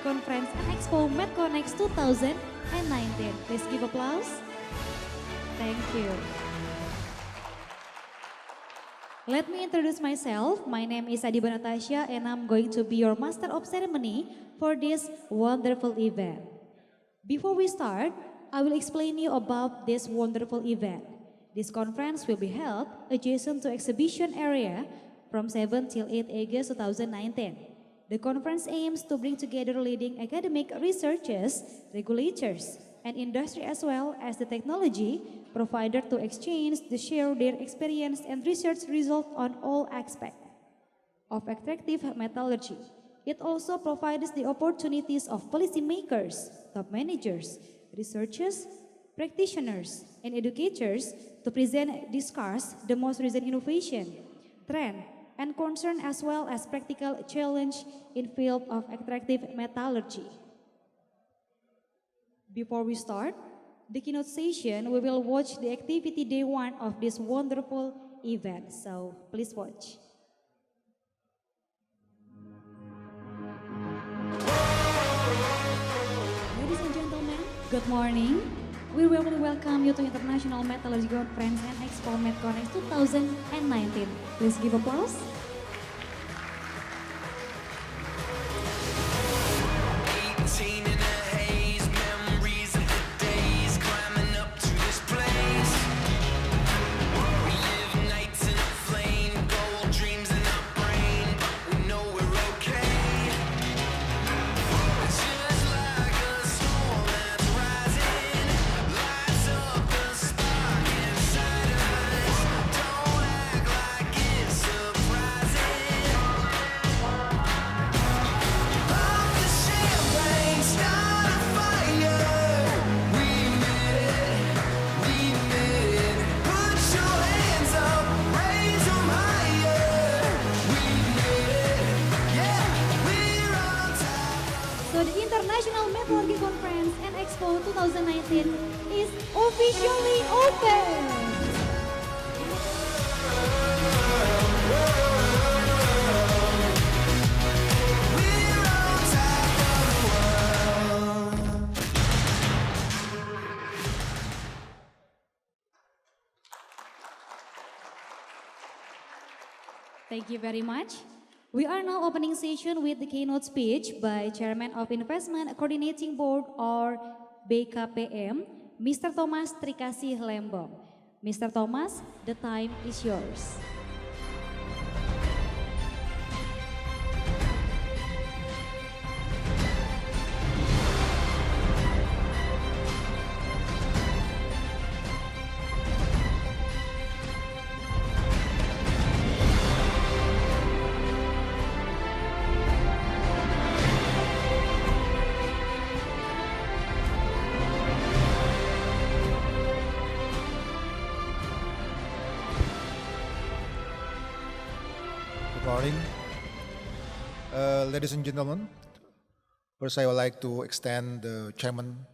Conference and Expo MedConnex 2019. Please give applause. Thank you. Let me introduce myself. My name is Adiba Natasha and I'm going to be your Master of Ceremony for this wonderful event. Before we start, I will explain you about this wonderful event. This conference will be held adjacent to exhibition area from 7 till 8 August 2019. The conference aims to bring together leading academic researchers, regulators, and industry as well as the technology provider to exchange to share their experience and research results on all aspects of extractive metallurgy. It also provides the opportunities of policymakers, top managers, researchers, practitioners, and educators to present, discuss the most recent innovation, trend, and concern as well as practical challenge in field of extractive metallurgy. Before we start the keynote session, we will watch the activity day one of this wonderful event. So please watch. Ladies and gentlemen, good morning. We warmly welcome you to International Metallurgy Conference and Expo MedConnex 2019. Please give applause. International Metallurgy Conference and Expo 2019 is officially open. Thank you very much. We are now opening session with the keynote speech by Chairman of Investment Coordinating Board or BKPM, Mr. Thomas Trikasih Lembong. Mr. Thomas, the time is yours. Good morning. Ladies and gentlemen, first I would like to extend the chairman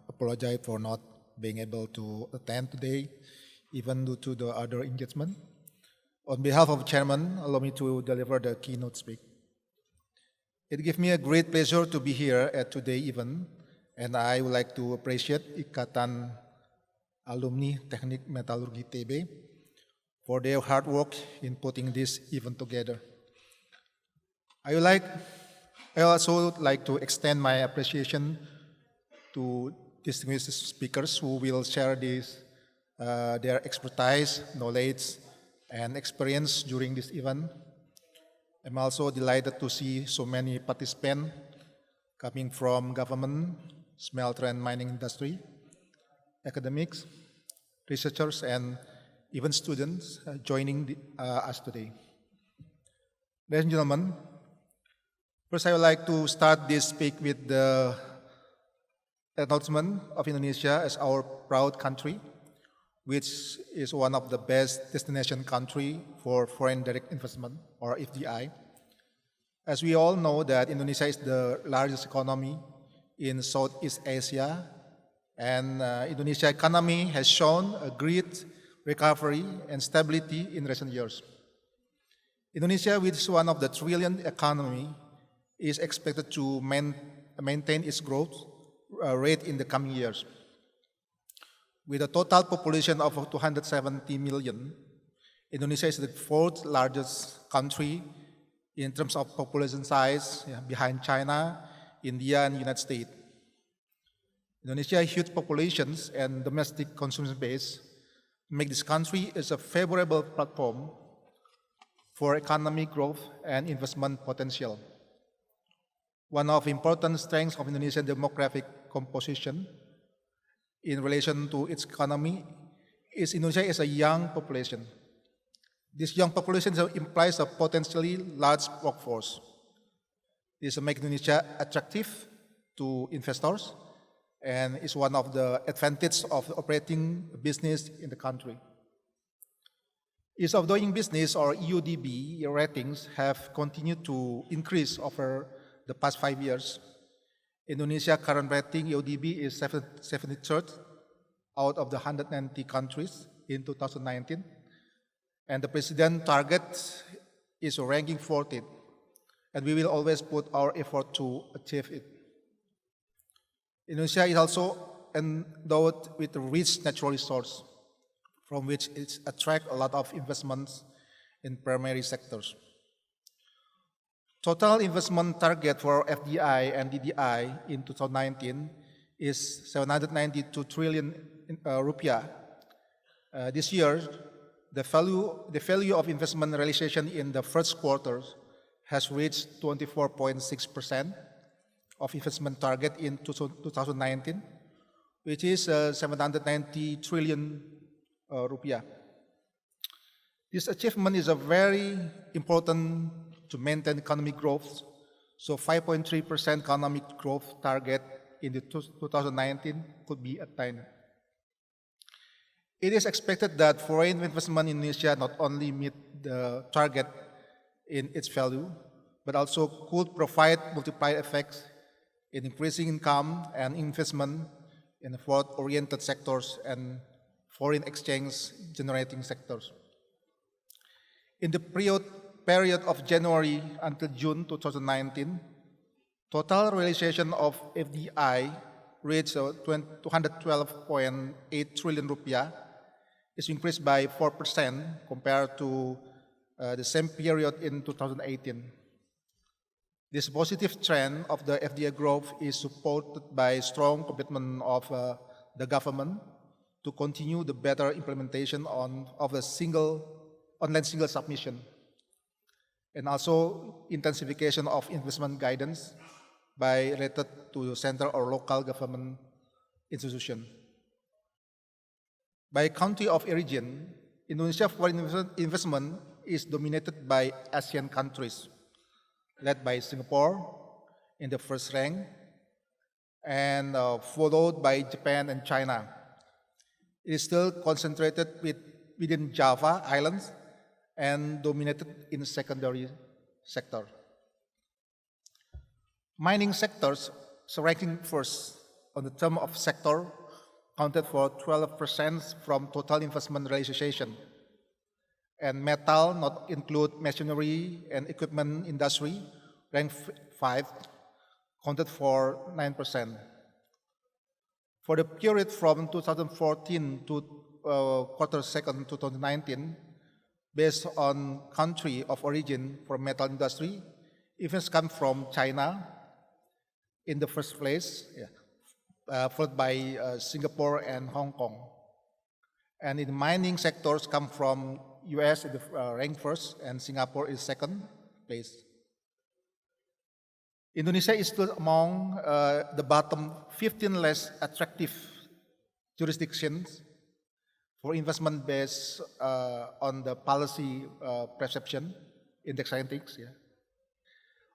apologize for not being able to attend today, even due to the other engagement. On behalf of chairman, allow me to deliver the keynote speech. It gives me a great pleasure to be here at today's event, and I would like to appreciate Ikatan Alumni Teknik Metalurgi TB for their hard work in putting this event together. I also like to extend my appreciation to distinguished speakers who will share their expertise, knowledge, and experience during this event. I'm also delighted to see so many participants coming from government, smelter and mining industry, academics, researchers, and even students joining us today. Ladies and gentlemen, first I would like to start this speech with the acknowledgement of Indonesia as our proud country, which is one of the best destination country for foreign direct investment, or FDI. As we all know that Indonesia is the largest economy in Southeast Asia, and Indonesia economy has shown a great recovery and stability in recent years. Indonesia, which is one of the trillion economy, is expected to maintain its growth rate in the coming years. With a total population of 270 million, Indonesia is the fourth largest country in terms of population size, behind China, India, and United States. Indonesia's huge populations and domestic consumption base make this country as a favorable platform for economic growth and investment potential. One of the important strengths of Indonesia's demographic composition in relation to its economy is Indonesia is a young population. This young population implies a potentially large workforce. This makes Indonesia attractive to investors and is one of the advantages of operating business in the country. Ease of doing business, or EODB ratings, have continued to increase over the past 5 years. Indonesia's current rating, EODB, is 73rd out of the 190 countries in 2019, and the President's target is ranking 40th, and we will always put our effort to achieve it. Indonesia is also endowed with a rich natural resource, from which it attracts a lot of investments in primary sectors. Total investment target for FDI and DDI in 2019 is 792 trillion rupiah. This year, the value of investment realization in the first quarter has reached 24.6% of investment target in 2019, which is 790 trillion rupiah. This achievement is a very important to maintain economic growth, so 5.3% economic growth target in the 2019 could be attained. It is expected that foreign investment in Indonesia not only meet the target in its value, but also could provide multiplier effects in increasing income and investment in forward-oriented sectors and foreign exchange generating sectors. In the period of January until June 2019, total realization of FDI reached 212.8 trillion rupiah, is increased by 4% compared to the same period in 2018. This positive trend of the FDI growth is supported by strong commitment of the government to continue the better implementation of the online single submission, and also intensification of investment guidance by related to central or local government institution. By country of origin, Indonesia foreign investment is dominated by ASEAN countries, led by Singapore in the first rank, and followed by Japan and China. It is still concentrated within Java Islands and dominated in the secondary sector. Mining sectors, ranking first on the term of sector, accounted for 12% from total investment realization. And metal, not include machinery and equipment industry, ranked 5, accounted for 9%. For the period from 2014 to quarter second 2019, based on country of origin for metal industry, events come from China in the first place, followed by Singapore and Hong Kong. And in mining sectors come from US in the rank first, and Singapore is second place. Indonesia is still among the bottom 15 less attractive jurisdictions for investment based on the policy perception index rankings.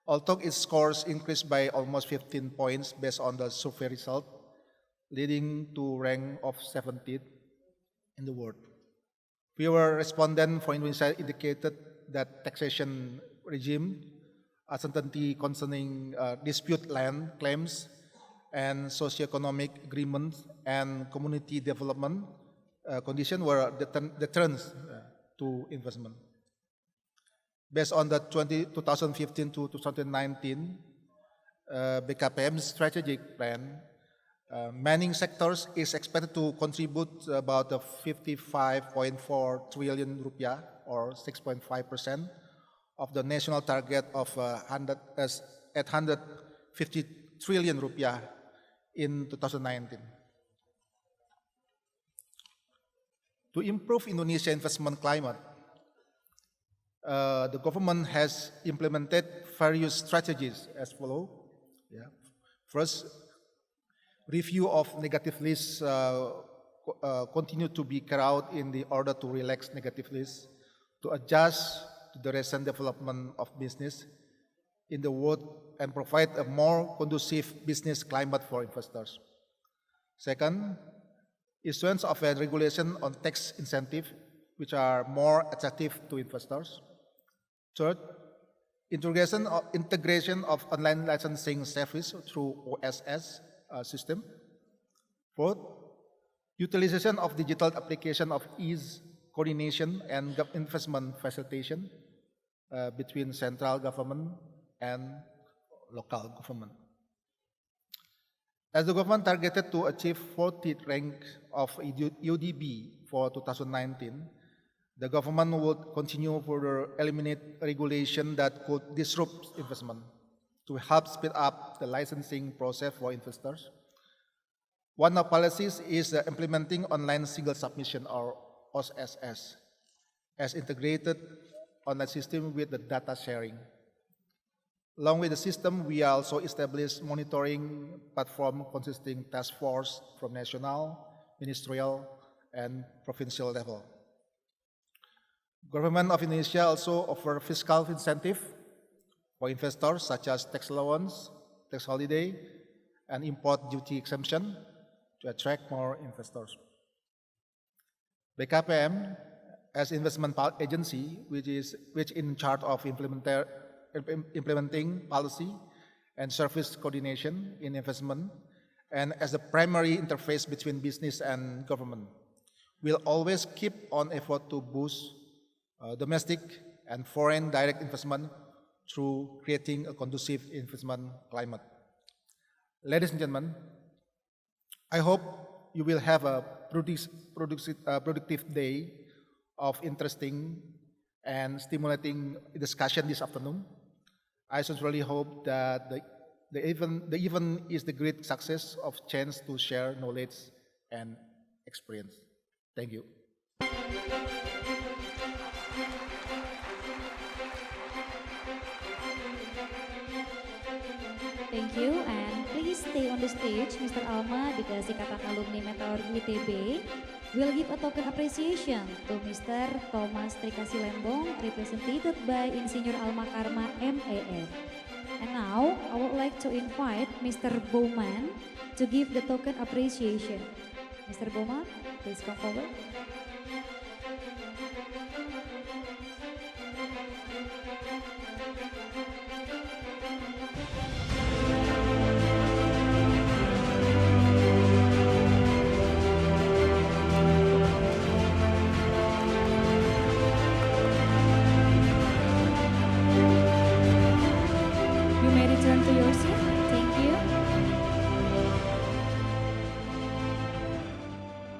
Although its scores increased by almost 15 points based on the survey result, leading to rank of 17th in the world. Fewer respondents for Indonesia indicated that taxation regime, uncertainty concerning dispute land claims, and socio-economic agreements and community development conditions were deterrents to investment. Based on the 2015 to 2019 BKPM's strategic plan, mining sectors is expected to contribute about 55.4 trillion rupiah or 6.5% of the national target of 850 trillion rupiah in 2019. To improve Indonesia investment climate, the government has implemented various strategies as follows. Yeah. First, review of negative lists continue to be carried out in the order to relax negative lists to adjust to the recent development of business in the world and provide a more conducive business climate for investors. Second, issuance of a regulation on tax incentive which are more attractive to investors. Third, integration of online licensing service through OSS system. Fourth, utilization of digital application of ease coordination and investment facilitation between central government and local government. As the government targeted to achieve 40th rank of UDB for 2019, the government would continue further eliminate regulation that could disrupt investment to help speed up the licensing process for investors. One of policies is implementing online single submission or OSS as integrated online system with the data sharing. Along with the system, we also established monitoring platform consisting task force from national, ministerial, and provincial level. Government of Indonesia also offer fiscal incentive for investors such as tax allowance, tax holiday, and import duty exemption to attract more investors. BKPM, as investment agency, which in charge of implementing policy and service coordination in investment, and as the primary interface between business and government, will always keep on effort to boost domestic and foreign direct investment through creating a conducive investment climate. Ladies and gentlemen, I hope you will have a productive day of interesting and stimulating discussion this afternoon. I sincerely hope that the event is the great success of chance to share knowledge and experience. Thank you. Thank you, and please stay on the stage, Mr. Alma, because Ikatan Alumni Meteorologi ITB will give a token appreciation to Mr. Thomas Trikasi Lembong, represented by Insinyur Alma Karma MAF. And now, I would like to invite Mr. Bowman to give the token appreciation. Mr. Bowman, please come forward. You may return to your seat. Thank you.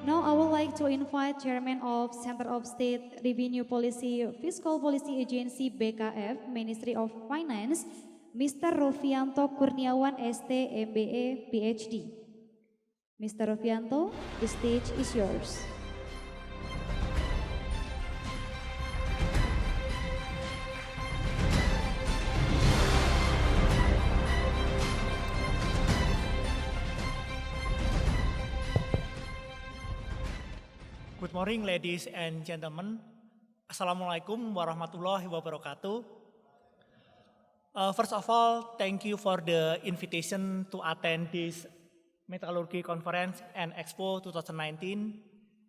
Now I would like to invite Chairman of Center of State Revenue Policy Fiscal Policy Agency BKF, Ministry of Finance, Mr. Rofianto Kurniawan ST MBA PhD. Mr. Rofianto, the stage is yours. Good morning, ladies and gentlemen. Assalamualaikum warahmatullahi wabarakatuh. First of all, thank you for the invitation to attend this Metallurgy Conference and Expo 2019,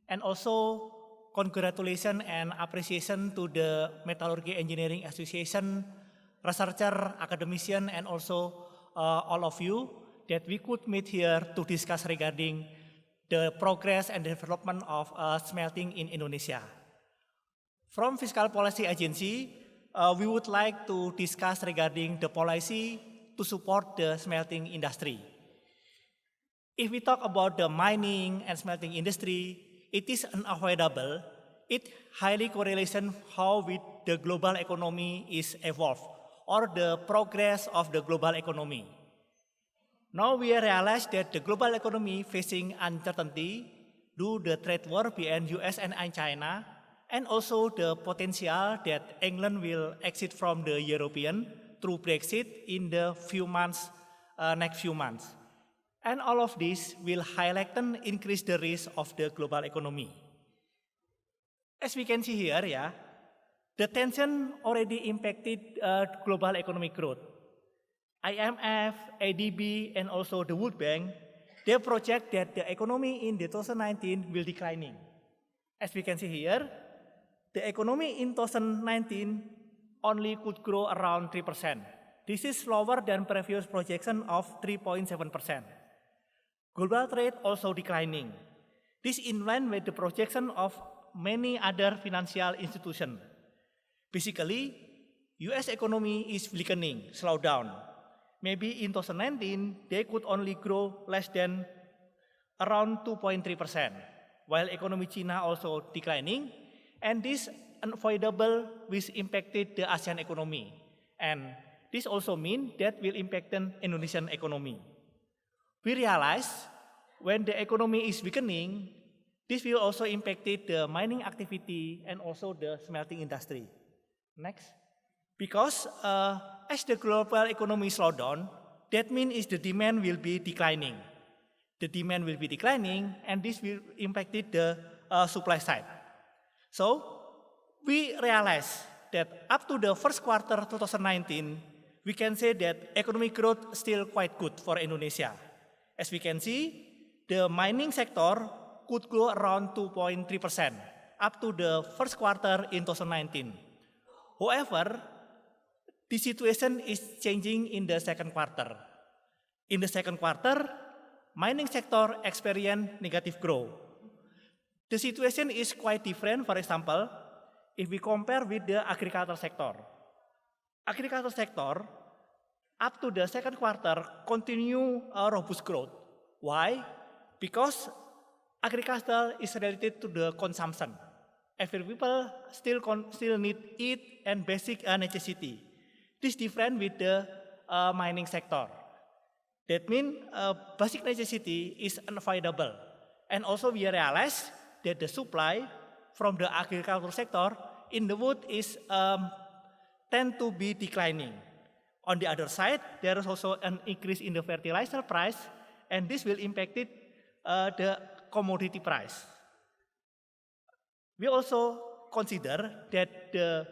and also congratulations and appreciation to the Metallurgy Engineering Association, researcher, academician, and also all of you that we could meet here to discuss regarding the progress and development of smelting in Indonesia. From Fiscal Policy Agency, we would like to discuss regarding the policy to support the smelting industry. If we talk about the mining and smelting industry, it is unavoidable. It highly correlation how with the global economy is evolved or the progress of the global economy. Now we realize that the global economy facing uncertainty due to the trade war between US and China, and also the potential that England will exit from the European through Brexit in the next few months. And all of this will highlight and increase the risk of the global economy. As we can see here, the tension already impacted global economic growth. IMF, ADB, and also the World Bank, they project that the economy in 2019 will declining. As we can see here, the economy in 2019 only could grow around 3%. This is lower than previous projection of 3.7%. Global trade also declining. This in line with the projection of many other financial institutions. Basically, US economy is weakening, slow down. Maybe in 2019, they could only grow less than around 2.3%, while economy China also declining, and this unavoidable which impacted the ASEAN economy. And this also means that will impact the Indonesian economy. We realize when the economy is weakening, this will also impact the mining activity and also the smelting industry. Next. Because as the global economy slow down, that means the demand will be declining. The demand will be declining, and this will impact the supply side. So we realize that up to the first quarter 2019, we can say that economic growth still quite good for Indonesia. As we can see, the mining sector could grow around 2.3% up to the first quarter in 2019. However, the situation is changing in the second quarter. In the second quarter, mining sector experienced negative growth. The situation is quite different, for example, if we compare with the agriculture sector. Agriculture sector, up to the second quarter, continue a robust growth. Why? Because agriculture is related to the consumption. Every people still need eat and basic necessity. This different with the mining sector. That means basic necessity is unavoidable. And also we realize that the supply from the agricultural sector in the wood is tend to be declining. On the other side, there is also an increase in the fertilizer price, and this will impact the commodity price. We also consider that the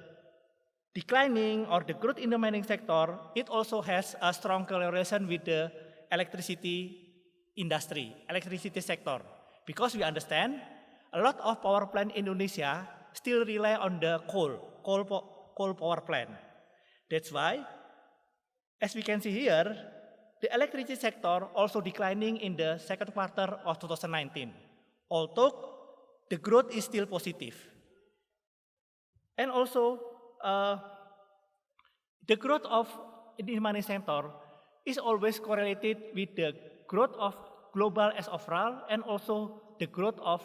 declining or the growth in the mining sector, it also has a strong correlation with the electricity industry, electricity sector. Because we understand a lot of power plant in Indonesia still rely on the coal power plant. That's why, as we can see here, the electricity sector also declining in the second quarter of 2019, although the growth is still positive. And also, the growth of the mining sector is always correlated with the growth of global as overall and also the growth of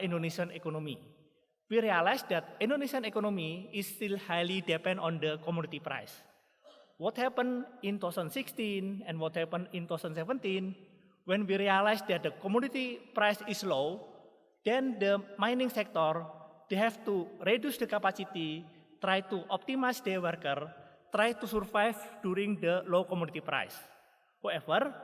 Indonesian economy. We realize that Indonesian economy is still highly dependent on the commodity price. What happened in 2016 and what happened in 2017, when we realized that the commodity price is low, then the mining sector, they have to reduce the capacity, try to optimize their worker, try to survive during the low commodity price. However,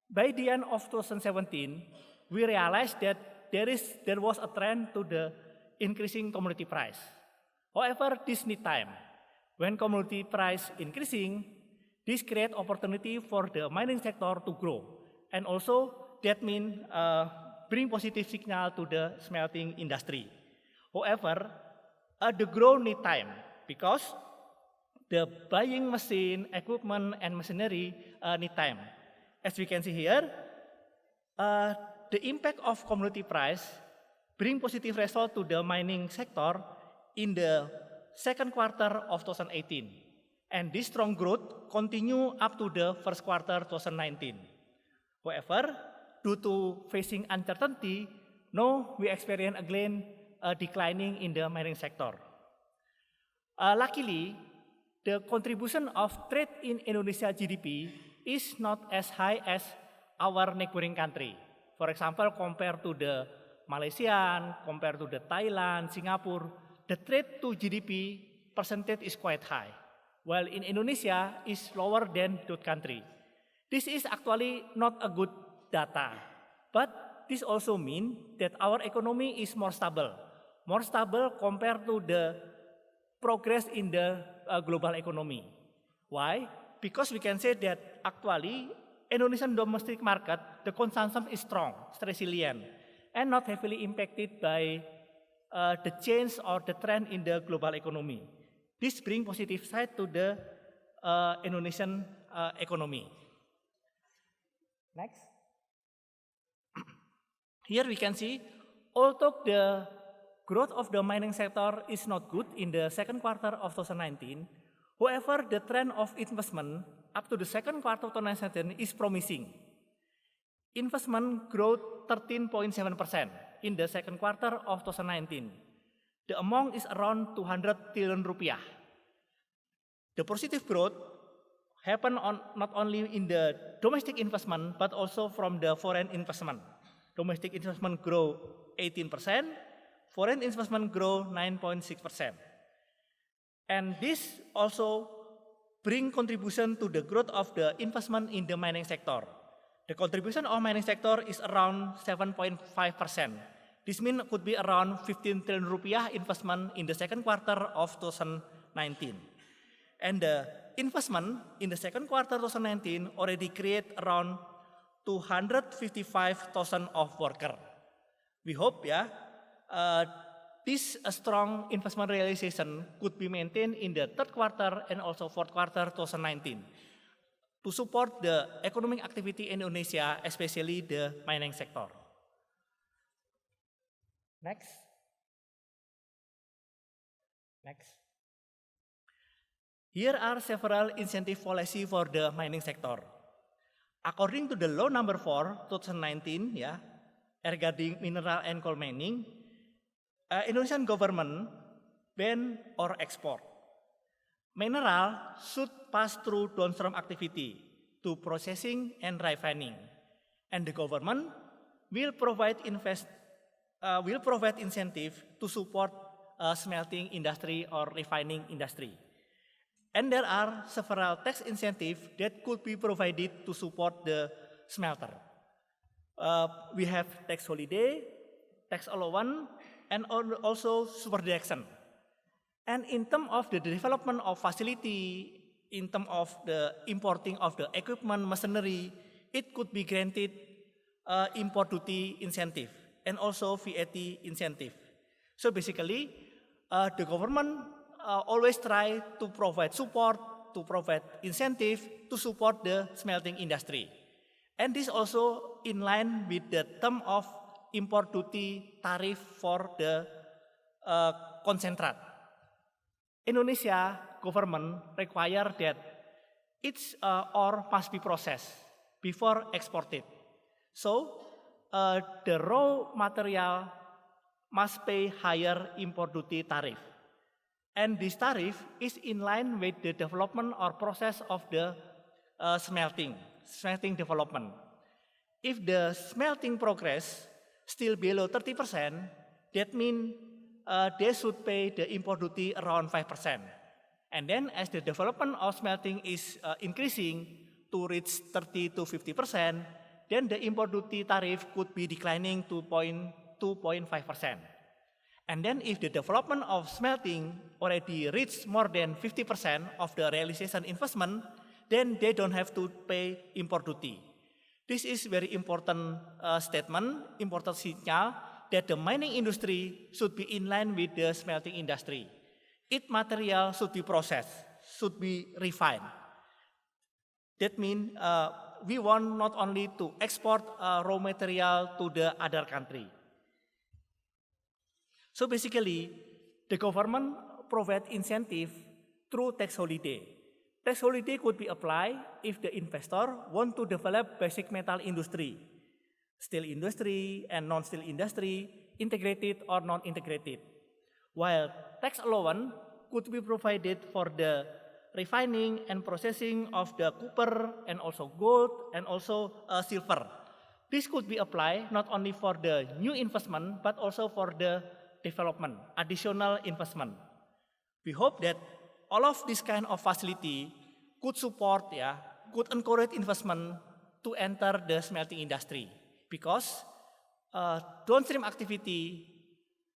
by the end of 2017, we realized that there was a trend to the increasing commodity price. However, this need time. When commodity price increasing, this create opportunity for the mining sector to grow. And also, that means bring positive signal to the smelting industry. However, the growth need time because the buying machine, equipment, and machinery need time. As we can see here, the impact of commodity price bring positive result to the mining sector in the second quarter of 2018. And this strong growth continue up to the first quarter 2019. However, due to facing uncertainty, now we experience again a declining in the mining sector. Luckily, the contribution of trade in Indonesia GDP is not as high as our neighboring country. For example, compared to the Malaysian, compared to the Thailand, Singapore, the trade to GDP percentage is quite high, while in Indonesia is lower than that country. This is actually not a good data, but this also means that our economy is more stable compared to the progress in the global economy. Why? Because we can say that actually Indonesian domestic market, the consumption is strong, resilient, and not heavily impacted by the change or the trend in the global economy. This brings positive side to the Indonesian economy. Next. Here we can see, although the growth of the mining sector is not good in the second quarter of 2019, however, the trend of investment up to the second quarter of 2019 is promising. Investment growth 13.7% in the second quarter of 2019. The amount is around 200 trillion rupiah. The positive growth happened not only in the domestic investment, but also from the foreign investment. Domestic investment grow 18%, foreign investment grow 9.6%. And this also bring contribution to the growth of the investment in the mining sector. The contribution of mining sector is around 7.5%. This means could be around 15 trillion rupiah investment in the second quarter of 2019. And the investment in the second quarter 2019 already create around 255,000 of workers. We hope this strong investment realization could be maintained in the third quarter and also fourth quarter 2019 to support the economic activity in Indonesia, especially the mining sector. Next. Here are several incentive policy for the mining sector. According to the law number 4, 2019, regarding mineral and coal mining, Indonesian government ban or export. Mineral should pass through downstream activity to processing and refining, and the government will provide incentive to support smelting industry or refining industry. And there are several tax incentives that could be provided to support the smelter. We have tax holiday, tax allowance, and also super deduction. And in terms of the development of facility, in terms of the importing of the equipment, machinery, it could be granted import duty incentive and also VAT incentive. So basically, the government always try to provide support, to provide incentive to support the smelting industry. And this also in line with the term of import duty tariff for the concentrate. Indonesia government require that each ore must be processed before exported. So the raw material must pay higher import duty tariff. And this tariff is in line with the development or process of the smelting development. If the smelting progress still below 30%, that means they should pay the import duty around 5%. And then as the development of smelting is increasing to reach 30 to 50%, then the import duty tariff could be declining to 2.5%. And then if the development of smelting already reached more than 50% of the realization investment, then they don't have to pay import duty. This is very important statement, important signal that the mining industry should be in line with the smelting industry. Its material should be processed, should be refined. That means we want not only to export raw material to the other country. So basically, the government provide incentive through tax holiday. Tax holiday could be applied if the investor want to develop basic metal industry, steel industry and non-steel industry, integrated or non-integrated. While tax allowance could be provided for the refining and processing of the copper and also gold and also silver. This could be applied not only for the new investment but also for the development, additional investment. We hope that all of this kind of facility could support, could encourage investment to enter the smelting industry because downstream activity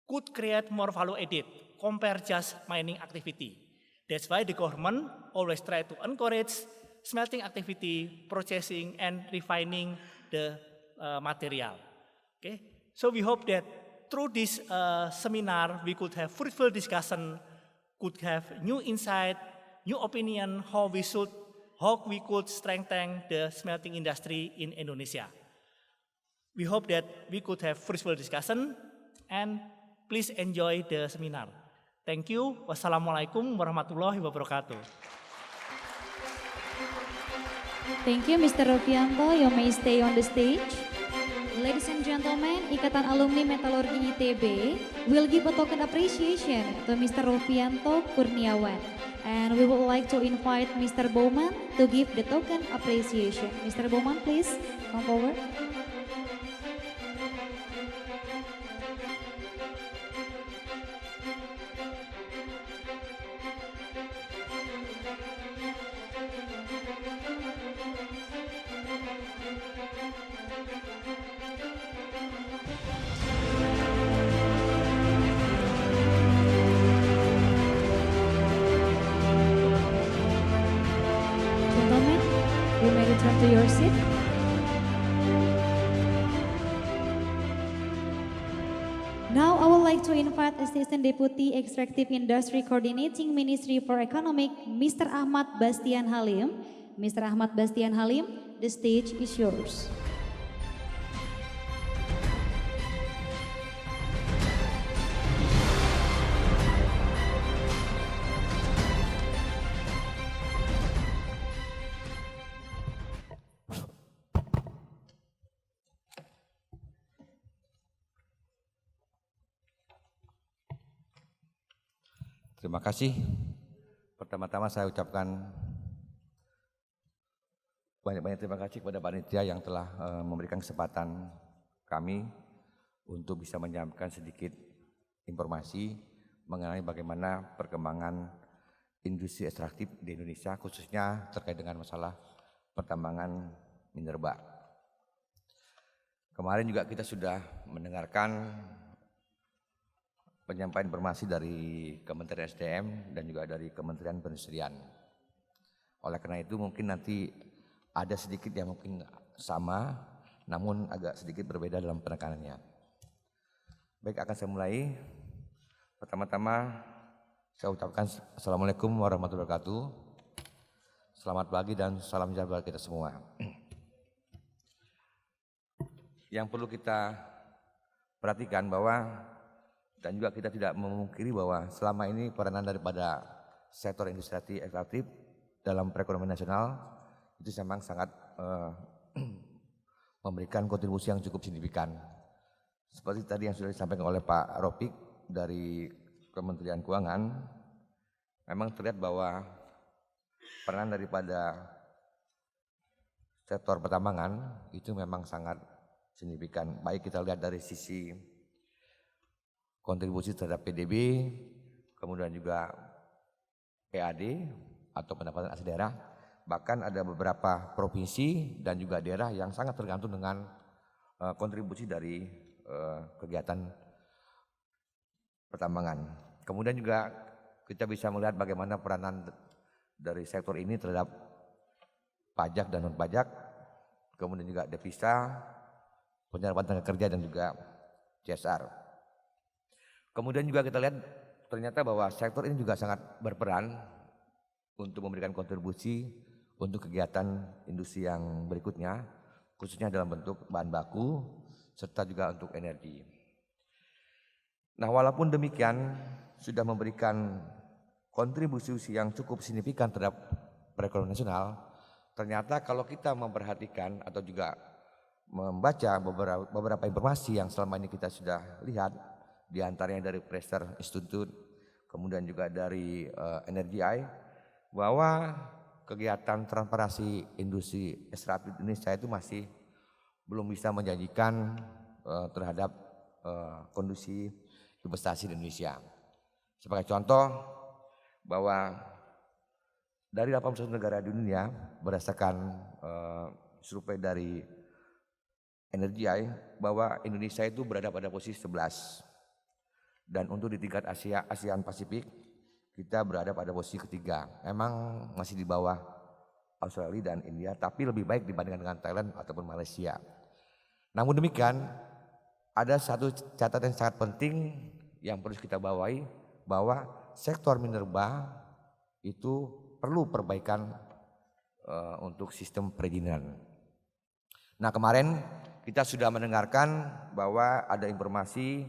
could create more value added compared just mining activity. That's why the government always try to encourage smelting activity, processing and refining the material. Okay, so we hope that through this seminar we could have fruitful discussion, could have new insight, new opinion how we could strengthen the smelting industry in Indonesia. We hope that we could have fruitful discussion and please enjoy the seminar. Thank you. Wassalamualaikum warahmatullahi wabarakatuh. Thank you, Mr. Rofianto. You may stay on the stage. Ladies and gentlemen, Ikatan Alumni Metalurgi ITB will give a token appreciation to Mr. Rofianto Kurniawan. And we would like to invite Mr. Bowman to give the token appreciation. Mr. Bowman, please come forward. Gentlemen, you may return to your seat. Now I would like to invite Assistant Deputy Extractive Industry Coordinating Ministry for Economic, Mr. Ahmad Bastian Halim. Mr. Ahmad Bastian Halim, the stage is yours. Terima kasih. Pertama-tama saya ucapkan banyak-banyak terima kasih kepada panitia yang telah memberikan kesempatan kami untuk bisa menyampaikan sedikit informasi mengenai bagaimana perkembangan industri ekstraktif di Indonesia, khususnya terkait dengan masalah pertambangan minerba. Kemarin juga kita sudah mendengarkan penyampaian informasi dari Kementerian SDM dan juga dari Kementerian Perindustrian. Oleh karena itu mungkin nanti ada sedikit yang mungkin sama, namun agak sedikit berbeda dalam penekanannya. Baik, akan saya mulai. Pertama-tama saya ucapkan Assalamualaikum warahmatullahi wabarakatuh. Selamat pagi dan salam sejahtera kita semua. Yang perlu kita perhatikan bahwa dan juga kita tidak memungkiri bahwa selama ini peranan daripada sektor industri ekstraktif dalam perekonomian nasional itu memang sangat memberikan kontribusi yang cukup signifikan. Seperti tadi yang sudah disampaikan oleh Pak Ropik dari Kementerian Keuangan, memang terlihat bahwa peranan daripada sektor pertambangan itu memang sangat signifikan. Baik kita lihat dari sisi kontribusi terhadap PDB, kemudian juga PAD atau pendapatan asli daerah, bahkan ada beberapa provinsi dan juga daerah yang sangat tergantung dengan kontribusi dari kegiatan pertambangan. Kemudian juga kita bisa melihat bagaimana peranan dari sektor ini terhadap pajak dan non pajak, kemudian juga devisa, penyerapan tenaga kerja dan juga CSR. Kemudian juga kita lihat ternyata bahwa sektor ini juga sangat berperan untuk memberikan kontribusi untuk kegiatan industri yang berikutnya, khususnya dalam bentuk bahan baku serta juga untuk energi. Nah, walaupun demikian sudah memberikan kontribusi yang cukup signifikan terhadap perekonomian nasional, ternyata kalau kita memperhatikan atau juga membaca beberapa informasi yang selama ini kita sudah lihat, di antaranya dari Pressure Institute, kemudian juga dari NRGI, bahwa kegiatan transparansi industri ekstraktif Indonesia itu masih belum bisa menjanjikan terhadap kondisi investasi di Indonesia. Sebagai contoh, bahwa dari 81 negara di dunia berdasarkan survei dari NRGI, bahwa Indonesia itu berada pada posisi 11. Dan untuk di tingkat ASEAN Pasifik, kita berada pada posisi ketiga. Memang masih di bawah Australia dan India, tapi lebih baik dibandingkan dengan Thailand ataupun Malaysia. Namun demikian, ada satu catatan yang sangat penting yang perlu kita bawahi, bahwa sektor minerba itu perlu perbaikan untuk sistem perizinan. Nah, kemarin kita sudah mendengarkan bahwa ada informasi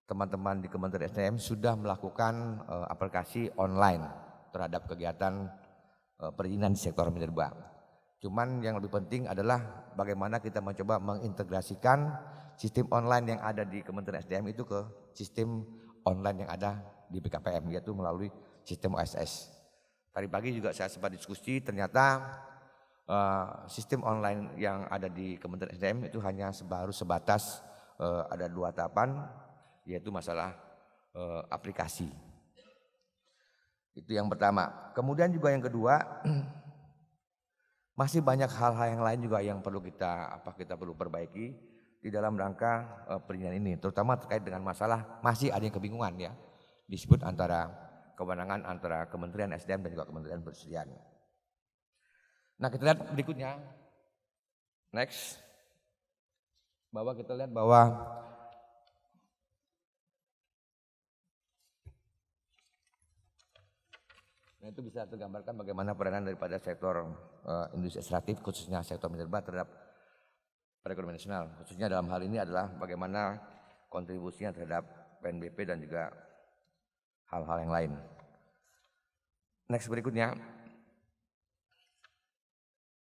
teman-teman di Kementerian SDM sudah melakukan aplikasi online terhadap kegiatan perizinan di sektor minerba. Cuman yang lebih penting adalah bagaimana kita mencoba mengintegrasikan sistem online yang ada di Kementerian SDM itu ke sistem online yang ada di BKPM, yaitu melalui sistem OSS. Tadi pagi juga saya sempat diskusi, ternyata sistem online yang ada di Kementerian SDM itu hanya baru sebatas ada 2 tahapan, yaitu masalah aplikasi. Itu yang pertama. Kemudian juga yang kedua, masih banyak hal-hal yang lain juga yang perlu kita perlu perbaiki di dalam rangka perizinan ini, terutama terkait dengan masalah masih ada yang kebingungan ya, disebut antara kewenangan antara Kementerian SDM dan juga Kementerian Perindustrian. Nah, kita lihat berikutnya, next, bahwa kita lihat bahwa nah itu bisa tergambarkan bagaimana peranan daripada sektor industri ekstraktif, khususnya sektor minerba terhadap perekonomian nasional. Khususnya dalam hal ini adalah bagaimana kontribusinya terhadap PNBP dan juga hal-hal yang lain. Next berikutnya.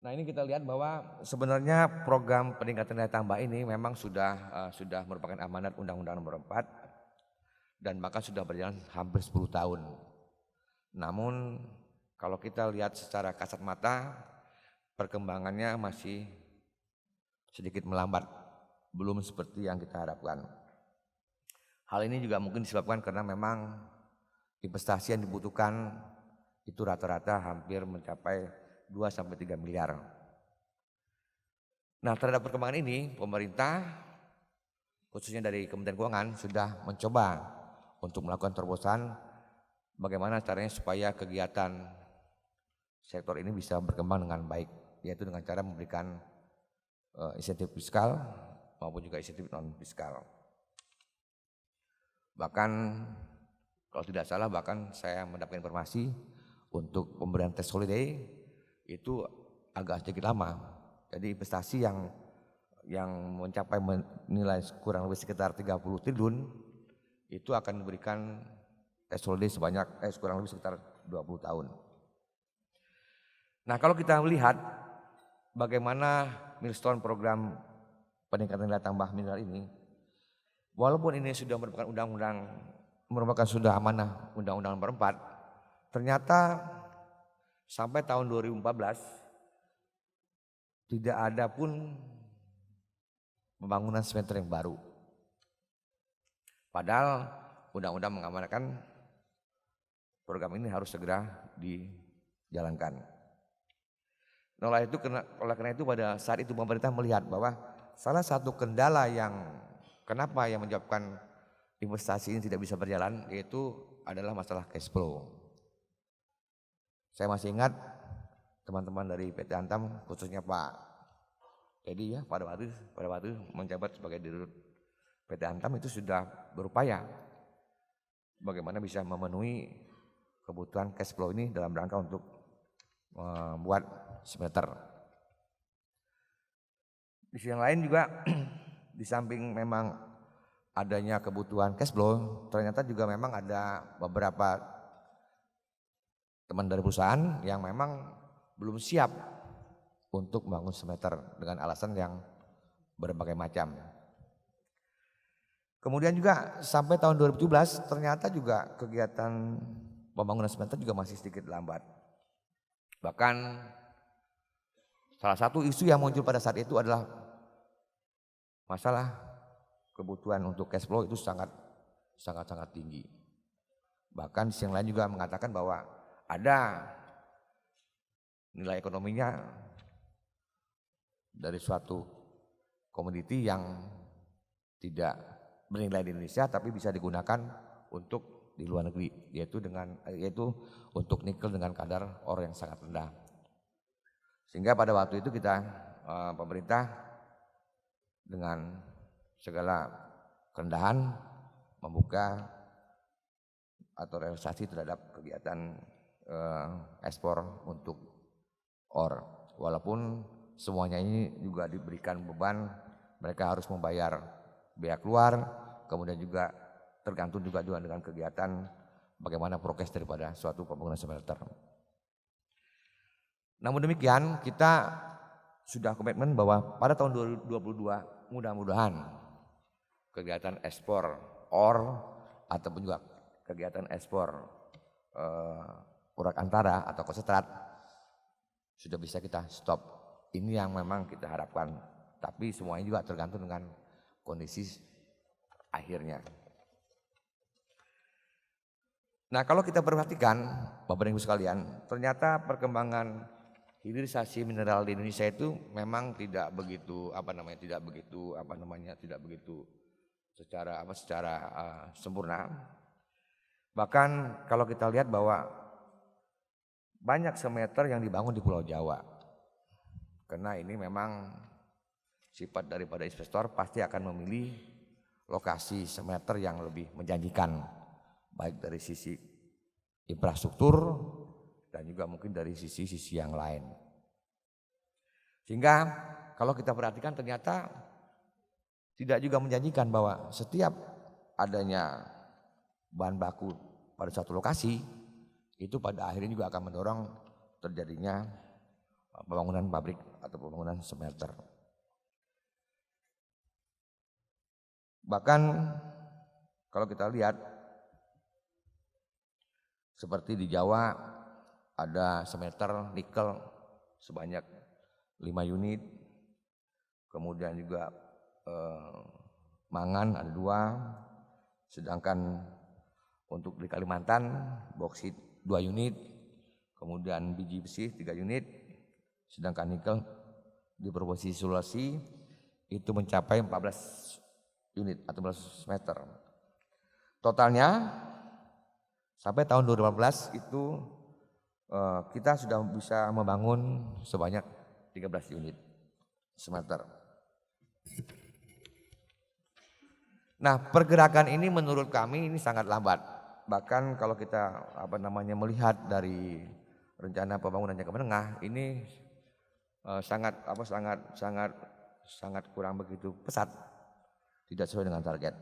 Nah, ini kita lihat bahwa sebenarnya program peningkatan nilai tambah ini memang sudah merupakan amanat Undang-Undang Nomor 4 dan bahkan sudah berjalan hampir 10 tahun. Namun kalau kita lihat secara kasat mata, perkembangannya masih sedikit melambat, belum seperti yang kita harapkan. Hal ini juga mungkin disebabkan karena memang investasi yang dibutuhkan itu rata-rata hampir mencapai 2-3 miliar. Nah, terhadap perkembangan ini, pemerintah khususnya dari Kementerian Keuangan sudah mencoba untuk melakukan terobosan bagaimana caranya supaya kegiatan sektor ini bisa berkembang dengan baik, yaitu dengan cara memberikan insentif fiskal maupun juga insentif non fiskal. Bahkan kalau tidak salah, bahkan saya mendapatkan informasi untuk pemberian tax holiday itu agak sedikit lama. Jadi investasi yang mencapai nilai kurang lebih sekitar 30 triliun itu akan diberikan tax holiday sebanyak kurang lebih sekitar 20 tahun. Nah, kalau kita melihat bagaimana milestone program peningkatan nilai tambah mineral ini, walaupun ini sudah merupakan sudah amanah Undang-Undang Nomor 4, ternyata sampai tahun 2014 tidak ada pun pembangunan smelter yang baru. Padahal undang-undang mengamanatkan program ini harus segera dijalankan. Nah, oleh karena itu pada saat itu pemerintah melihat bahwa salah satu kendala yang kenapa yang menyebabkan investasi ini tidak bisa berjalan yaitu adalah masalah cash flow. Saya masih ingat teman-teman dari PT Antam, khususnya Pak Teddy ya, pada waktu menjabat sebagai dirut PT Antam itu sudah berupaya bagaimana bisa memenuhi kebutuhan cash flow ini dalam rangka untuk membuat smelter. Di sisi yang lain juga di samping memang adanya kebutuhan cash flow, ternyata juga memang ada beberapa teman dari perusahaan yang memang belum siap untuk membangun smelter dengan alasan yang berbagai macam. Kemudian juga sampai tahun 2017 ternyata juga kegiatan pembangunan smelter juga masih sedikit lambat. Bahkan salah satu isu yang muncul pada saat itu adalah masalah kebutuhan untuk cash flow itu sangat tinggi. Bahkan di sisi yang lain juga mengatakan bahwa ada nilai ekonominya dari suatu komoditi yang tidak bernilai di Indonesia tapi bisa digunakan untuk di luar negeri, yaitu untuk nikel dengan kadar ore yang sangat rendah. Sehingga pada waktu itu kita pemerintah dengan segala kerendahan membuka atau realisasi terhadap kegiatan ekspor untuk ore. Walaupun semuanya ini juga diberikan beban, mereka harus membayar biaya keluar, kemudian juga tergantung juga dengan kegiatan bagaimana prokes daripada suatu pembangunan smelter. Namun demikian kita sudah komitmen bahwa pada tahun 2022 mudah-mudahan kegiatan ekspor ore ataupun juga kegiatan ekspor urak antara atau konsentrat sudah bisa kita stop. Ini yang memang kita harapkan. Tapi semuanya juga tergantung dengan kondisi akhirnya. Nah, kalau kita perhatikan Bapak dan Ibu sekalian, ternyata perkembangan hilirisasi mineral di Indonesia itu memang tidak begitu secara sempurna. Bahkan kalau kita lihat bahwa banyak smelter yang dibangun di Pulau Jawa. Karena ini memang sifat daripada investor pasti akan memilih lokasi smelter yang lebih menjanjikan, baik dari sisi infrastruktur dan juga mungkin dari sisi-sisi yang lain. Sehingga kalau kita perhatikan ternyata tidak juga menjanjikan bahwa setiap adanya bahan baku pada suatu lokasi itu pada akhirnya juga akan mendorong terjadinya pembangunan pabrik atau pembangunan smelter. Bahkan kalau kita lihat seperti di Jawa ada smelter nikel sebanyak 5 unit, kemudian juga Mangan ada 2, sedangkan untuk di Kalimantan boksit 2 unit, kemudian biji besi 3 unit, sedangkan nikel di Provinsi Sulawesi itu mencapai 14 unit atau 14 meter. Totalnya sampai tahun 2015 itu kita sudah bisa membangun sebanyak 13 unit smelter. Nah, pergerakan ini menurut kami ini sangat lambat. Bahkan kalau kita melihat dari rencana pembangunan jangka menengah ini sangat kurang begitu pesat, tidak sesuai dengan target.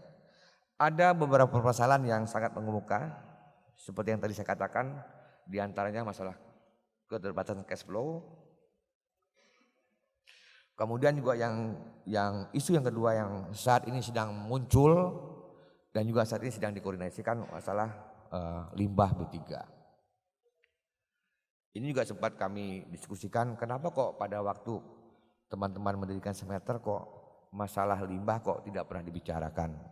Ada beberapa permasalahan yang sangat mengemuka, seperti yang tadi saya katakan, diantaranya masalah keterbatasan cash flow. Kemudian juga yang isu yang kedua yang saat ini sedang muncul dan juga saat ini sedang dikoordinasikan masalah limbah B3. Ini juga sempat kami diskusikan, kenapa kok pada waktu teman-teman mendirikan smelter kok masalah limbah kok tidak pernah dibicarakan.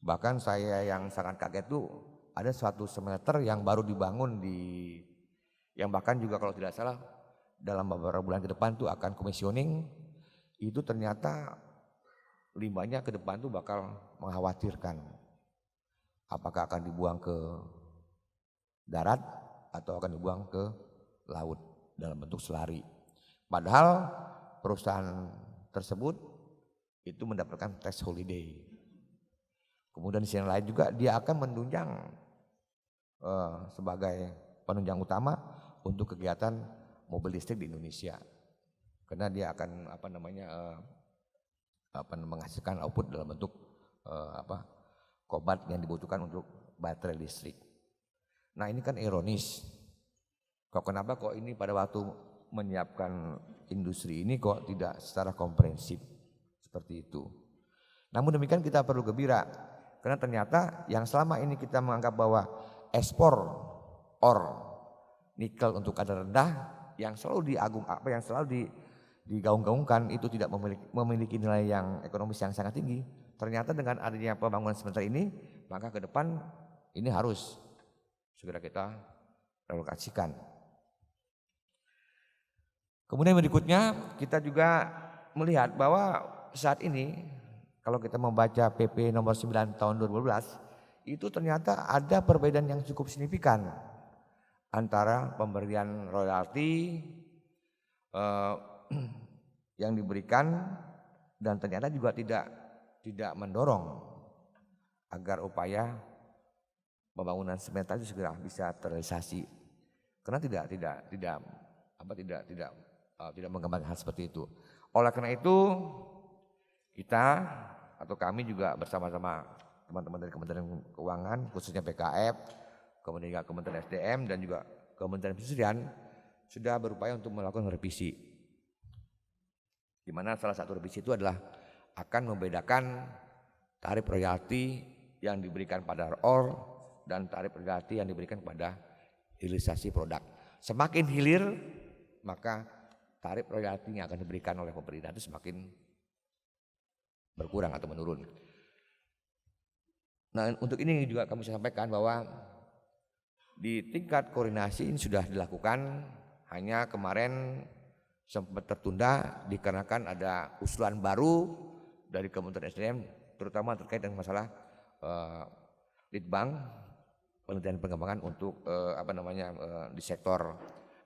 Bahkan saya yang sangat kaget tuh ada suatu smelter yang baru dibangun yang bahkan juga kalau tidak salah dalam beberapa bulan ke depan tuh akan commissioning, itu ternyata limbahnya ke depan tuh bakal mengkhawatirkan. Apakah akan dibuang ke darat atau akan dibuang ke laut dalam bentuk selari. Padahal perusahaan tersebut itu mendapatkan tax holiday. Kemudian di sisi lain juga dia akan menunjang sebagai penunjang utama untuk kegiatan mobil listrik di Indonesia, karena dia akan menghasilkan output dalam bentuk kobalt yang dibutuhkan untuk baterai listrik. Nah ini kan ironis, kenapa ini pada waktu menyiapkan industri ini kok tidak secara komprehensif seperti itu. Namun demikian kita perlu gembira karena ternyata yang selama ini kita menganggap bahwa ekspor nikel untuk kadar rendah yang selalu digaung-gaungkan itu tidak memiliki nilai yang ekonomis yang sangat tinggi. Ternyata dengan adanya pembangunan smelter ini, maka ke depan ini harus segera kita relokasikan. Kemudian berikutnya kita juga melihat bahwa saat ini kalau kita membaca PP nomor 9 tahun 2012 itu ternyata ada perbedaan yang cukup signifikan antara pemberian royalti yang diberikan dan ternyata juga tidak mendorong agar upaya pembangunan smelter itu segera bisa terrealisasi. Karena tidak mengembangkan hal seperti itu. Oleh karena itu kita atau kami juga bersama-sama teman-teman dari Kementerian Keuangan khususnya PKF, kemudian juga Kementerian SDM dan juga Kementerian Perindustrian sudah berupaya untuk melakukan revisi. Di mana salah satu revisi itu adalah akan membedakan tarif royalti yang diberikan pada ore dan tarif royalti yang diberikan kepada hilirisasi produk. Semakin hilir maka tarif royalti yang akan diberikan oleh pemerintah itu semakin berkurang atau menurun. Nah, untuk ini juga kami sampaikan bahwa di tingkat koordinasi ini sudah dilakukan, hanya kemarin sempat tertunda dikarenakan ada usulan baru dari Kementerian SDM terutama terkait dengan masalah Litbang penelitian pengembangan untuk di sektor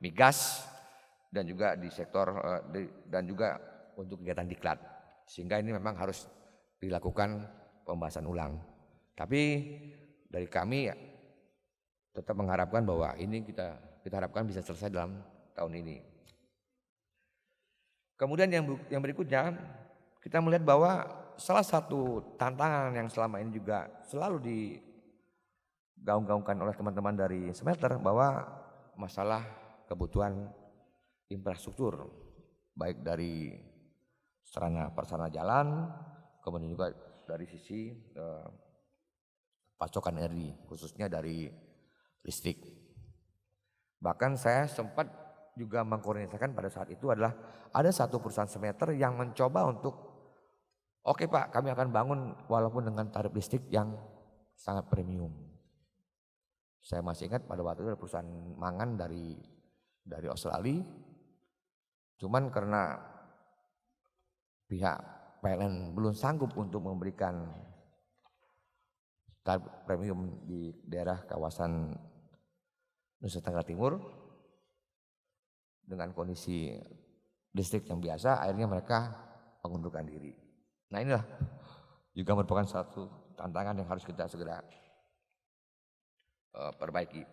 migas dan juga di sektor dan juga untuk kegiatan diklat, sehingga ini memang harus dilakukan pembahasan ulang. Tapi dari kami tetap mengharapkan bahwa ini kita harapkan bisa selesai dalam tahun ini. Kemudian yang berikutnya kita melihat bahwa salah satu tantangan yang selama ini juga selalu digaung-gaungkan oleh teman-teman dari smelter bahwa masalah kebutuhan infrastruktur baik dari sarana jalan, kemudian juga dari sisi pasokan energi khususnya dari listrik. Bahkan saya sempat juga mengkoordinasikan pada saat itu adalah ada satu perusahaan smelter yang mencoba untuk oke Pak, kami akan bangun walaupun dengan tarif listrik yang sangat premium. Saya masih ingat pada waktu itu ada perusahaan mangan dari Australia. Cuman karena pihak PLN belum sanggup untuk memberikan tarif premium di daerah kawasan Nusa Tenggara Timur dengan kondisi listrik yang biasa, akhirnya mereka mengundurkan diri. Nah, inilah juga merupakan satu tantangan yang harus kita segera perbaiki.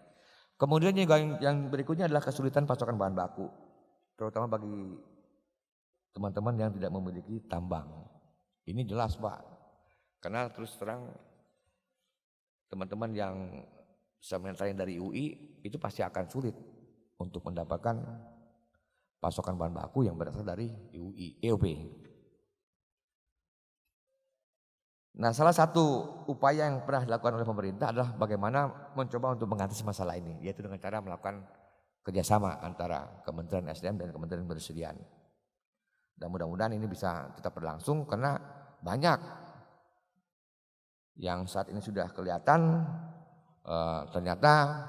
Kemudian juga yang berikutnya adalah kesulitan pasokan bahan baku, terutama bagi teman-teman yang tidak memiliki tambang. Ini jelas Pak, karena terus terang teman-teman yang smelter dari UI itu pasti akan sulit untuk mendapatkan pasokan bahan baku yang berasal dari EUP. Nah, salah satu upaya yang pernah dilakukan oleh pemerintah adalah bagaimana mencoba untuk mengatasi masalah ini, yaitu dengan cara melakukan kerjasama antara Kementerian SDM dan Kementerian Perindustrian. Dan mudah-mudahan ini bisa tetap berlangsung karena banyak yang saat ini sudah kelihatan ternyata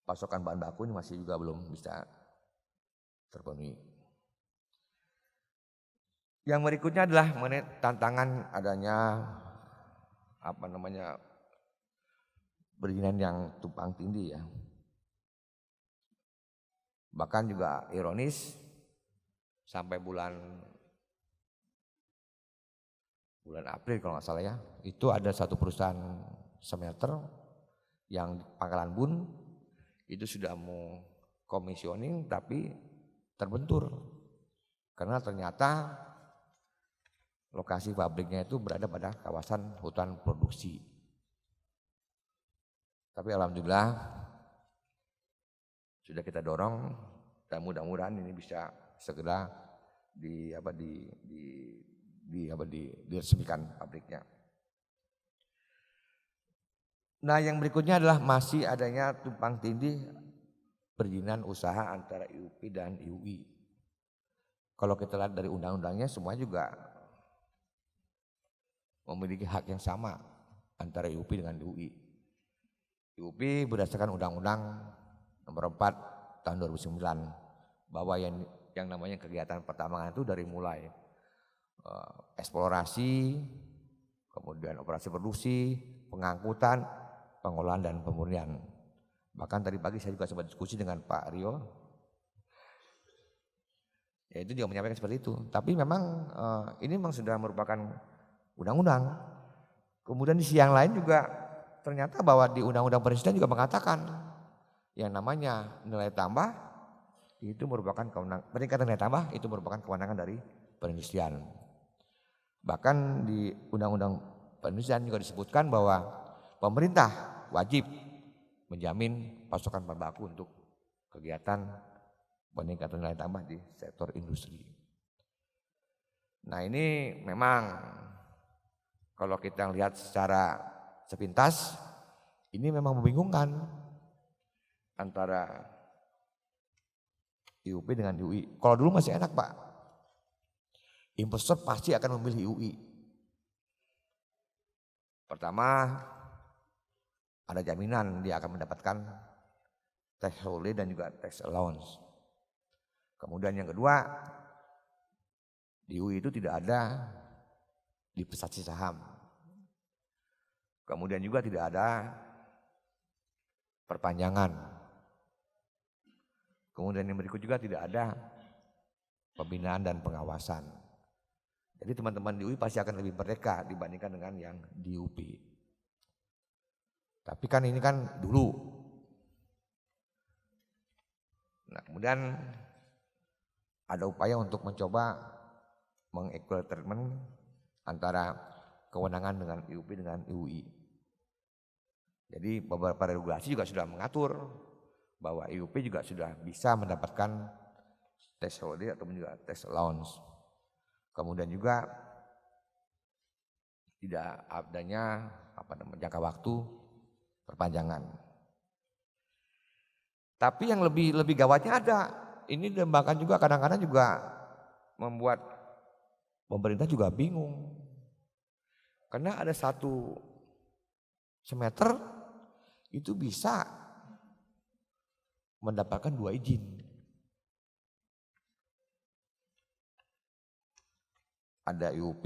pasokan bahan baku ini masih juga belum bisa terpenuhi. Yang berikutnya adalah mengenai tantangan adanya perizinan yang tumpang tindih ya. Bahkan juga ironis sampai bulan April kalau nggak salah ya, itu ada satu perusahaan smelter yang Pangkalan Bun itu sudah mau commissioning tapi terbentur karena ternyata lokasi pabriknya itu berada pada kawasan hutan produksi. Tapi alhamdulillah sudah kita dorong dan mudah-mudahan ini bisa segera diresmikan pabriknya. Nah, yang berikutnya adalah masih adanya tumpang tindih perizinan usaha antara IUP dan IUI. Kalau kita lihat dari undang-undangnya semua juga memiliki hak yang sama antara IUP dengan IUI. IUP berdasarkan Undang-Undang Nomor 4 Tahun 2009 bahwa yang namanya kegiatan pertambangan itu dari mulai eksplorasi, kemudian operasi produksi, pengangkutan, pengolahan dan pemurnian. Bahkan tadi pagi saya juga sempat diskusi dengan Pak Rio. Ya itu juga menyampaikan seperti itu. Tapi memang ini memang sudah merupakan undang-undang. Kemudian di sisi yang lain juga ternyata bahwa di Undang-Undang Perindustrian juga mengatakan yang namanya nilai tambah itu merupakan kewenangan, peningkatan nilai tambah itu merupakan kewenangan dari perindustrian. Bahkan di Undang-Undang Perindustrian juga disebutkan bahwa pemerintah wajib menjamin pasokan bahan baku untuk kegiatan peningkatan nilai tambah di sektor industri. Nah ini memang kalau kita lihat secara sepintas ini memang membingungkan antara IUP dengan IUI. Kalau dulu masih enak Pak, investor pasti akan memilih IUI. Pertama, ada jaminan dia akan mendapatkan tax holiday dan juga tax allowance. Kemudian yang kedua, di IUI itu tidak ada divestasi saham. Kemudian juga tidak ada perpanjangan. Kemudian yang berikut juga tidak ada pembinaan dan pengawasan. Jadi teman-teman di UI pasti akan lebih merdeka dibandingkan dengan yang di UP. Tapi kan ini kan dulu. Nah kemudian ada upaya untuk mencoba mengequal treatment antara kewenangan dengan IUP dengan IUI. Jadi beberapa regulasi juga sudah mengatur bahwa IUP juga sudah bisa mendapatkan tax holiday atau juga tax allowance. Kemudian juga tidak adanya jangka waktu perpanjangan. Tapi yang lebih gawatnya ada, ini bahkan juga kadang-kadang juga membuat pemerintah juga bingung. Karena ada satu semeter itu bisa mendapatkan 2 izin. Ada IUP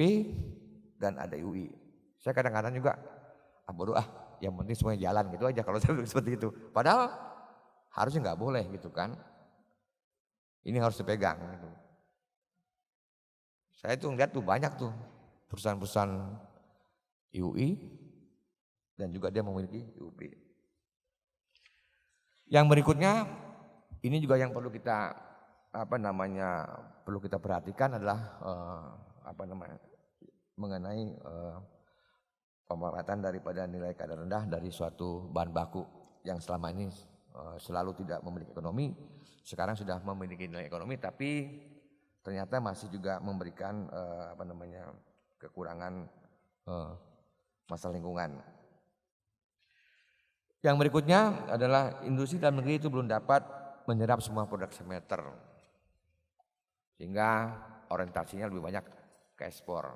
dan ada IUI. Saya kadang-kadang juga bodoh yang penting semuanya jalan gitu aja kalau saya bilang seperti itu. Padahal harusnya nggak boleh gitu kan. Ini harus dipegang gitu. Saya tuh ngeliat tuh banyak tuh perusahaan-perusahaan IUI dan juga dia memiliki IUP. Yang berikutnya ini juga yang perlu kita perlu kita perhatikan adalah mengenai pemanfaatan daripada nilai kadar rendah dari suatu bahan baku yang selama ini selalu tidak memiliki ekonomi, sekarang sudah memiliki nilai ekonomi tapi ternyata masih juga memberikan kekurangan masalah lingkungan. Yang berikutnya adalah industri dalam negeri itu belum dapat menyerap semua produk semeter. Sehingga orientasinya lebih banyak ke ekspor.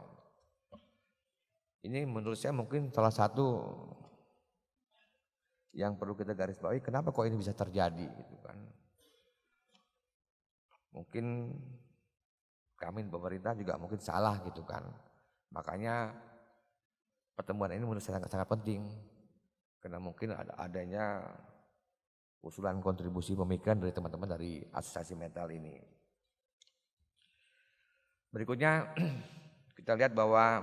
Ini menurut saya mungkin salah satu yang perlu kita garis bawahi, kenapa kok ini bisa terjadi gitu kan. Mungkin kami pemerintah juga mungkin salah gitu kan. Makanya pertemuan ini menurut saya sangat penting. Karena mungkin adanya usulan kontribusi pemikiran dari teman-teman dari asosiasi metal ini. Berikutnya kita lihat bahwa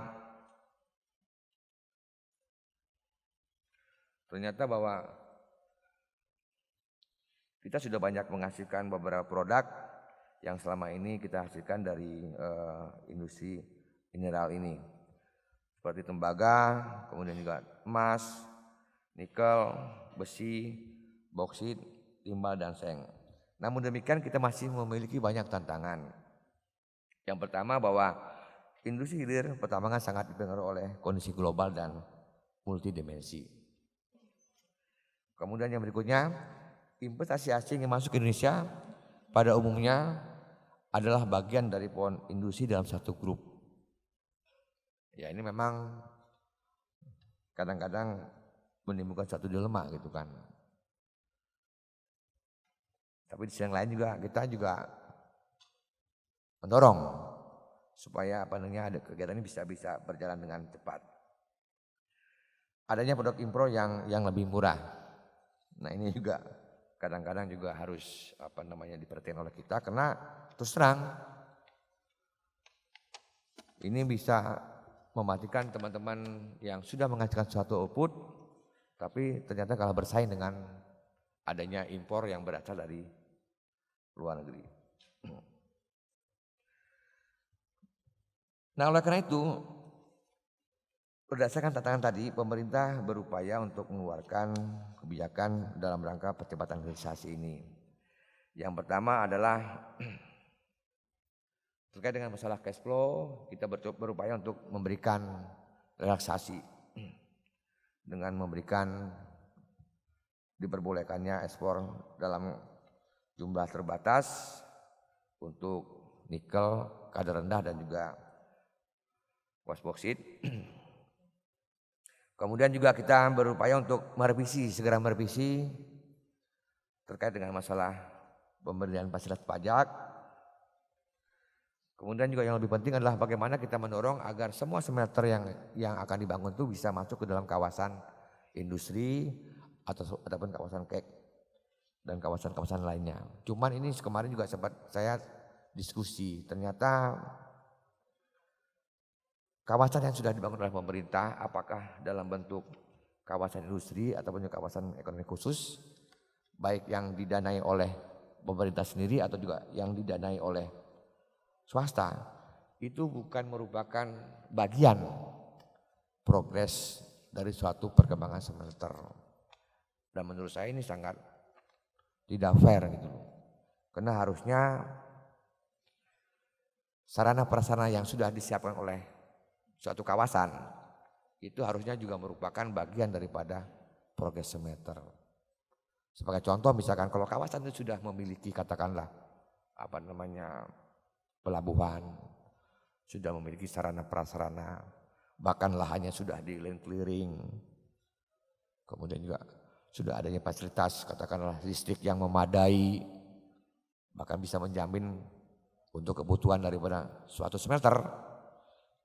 ternyata bahwa kita sudah banyak menghasilkan beberapa produk yang selama ini kita hasilkan dari industri mineral ini. Seperti tembaga, kemudian juga emas, nikel, besi, boksit, timbal dan seng. Namun demikian kita masih memiliki banyak tantangan. Yang pertama bahwa industri hilir pertambangan sangat dipengaruhi oleh kondisi global dan multidimensi. Kemudian yang berikutnya, investasi asing yang masuk ke Indonesia pada umumnya adalah bagian dari pohon industri dalam satu grup. Ya ini memang kadang-kadang menimbulkan satu dilema gitu kan. Tapi di sisi yang lain juga kita juga mendorong supaya ada kegiatan ini bisa berjalan dengan cepat. Adanya produk impor yang lebih murah. Nah ini juga kadang-kadang juga harus diperhatikan oleh kita karena terus terang ini bisa mematikan teman-teman yang sudah menghasilkan suatu output tapi ternyata kalah bersaing dengan adanya impor yang berasal dari luar negeri. Nah oleh karena itu berdasarkan tantangan tadi, pemerintah berupaya untuk mengeluarkan kebijakan dalam rangka percepatan hilirisasi ini. Yang pertama adalah terkait dengan masalah cash flow, kita berupaya untuk memberikan relaksasi dengan memberikan diperbolehkannya ekspor dalam jumlah terbatas untuk nikel, kadar rendah dan juga was boksit. Kemudian juga kita berupaya untuk segera merevisi terkait dengan masalah pemberian fasilitas pajak. Kemudian juga yang lebih penting adalah bagaimana kita mendorong agar semua smelter yang akan dibangun itu bisa masuk ke dalam kawasan industri ataupun kawasan kek dan kawasan-kawasan lainnya. Cuman ini kemarin juga sempat saya diskusi, ternyata kawasan yang sudah dibangun oleh pemerintah, apakah dalam bentuk kawasan industri ataupun kawasan ekonomi khusus, baik yang didanai oleh pemerintah sendiri atau juga yang didanai oleh swasta, itu bukan merupakan bagian progres dari suatu perkembangan smelter. Dan menurut saya ini sangat tidak fair gitu loh. Karena harusnya sarana prasarana yang sudah disiapkan oleh suatu kawasan itu harusnya juga merupakan bagian daripada progres smelter. Sebagai contoh misalkan kalau kawasan itu sudah memiliki katakanlah pelabuhan, sudah memiliki sarana prasarana, bahkan lahannya sudah di land clearing. Kemudian juga sudah adanya fasilitas katakanlah listrik yang memadai, bahkan bisa menjamin untuk kebutuhan daripada suatu smelter.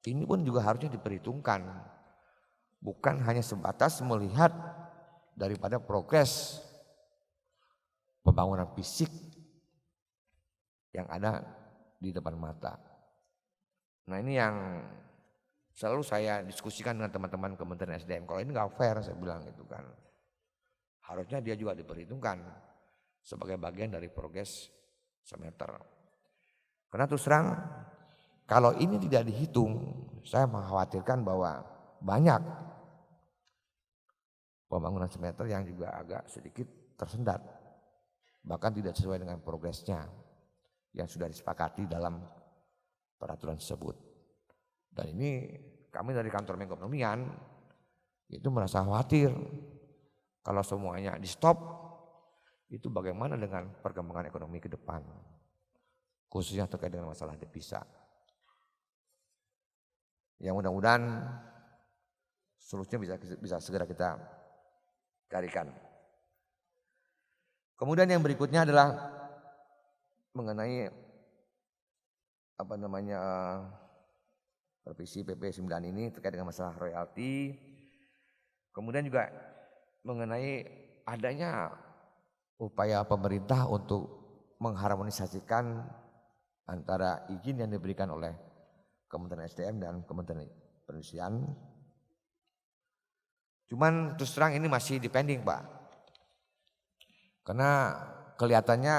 Ini pun juga harusnya diperhitungkan, bukan hanya sebatas melihat daripada progres pembangunan fisik yang ada di depan mata. Nah ini yang selalu saya diskusikan dengan teman-teman Kementerian SDM. Kalau ini nggak fair saya bilang gitu kan. Harusnya dia juga diperhitungkan sebagai bagian dari progres smelter. Karena terus terang kalau ini tidak dihitung, saya mengkhawatirkan bahwa banyak pembangunan smelter yang juga agak sedikit tersendat, bahkan tidak sesuai dengan progresnya yang sudah disepakati dalam peraturan tersebut. Dan ini kami dari kantor Menko Perekonomian itu merasa khawatir kalau semuanya di stop, itu bagaimana dengan perkembangan ekonomi ke depan, khususnya terkait dengan masalah devisa. Yang mudah-mudahan solusinya bisa segera kita carikan. Kemudian yang berikutnya adalah mengenai revisi PP 9 ini terkait dengan masalah royalti. Kemudian juga mengenai adanya upaya pemerintah untuk mengharmonisasikan antara izin yang diberikan oleh Kementerian SDM dan Kementerian Perindustrian. Cuman terus terang ini masih depending Pak. Karena kelihatannya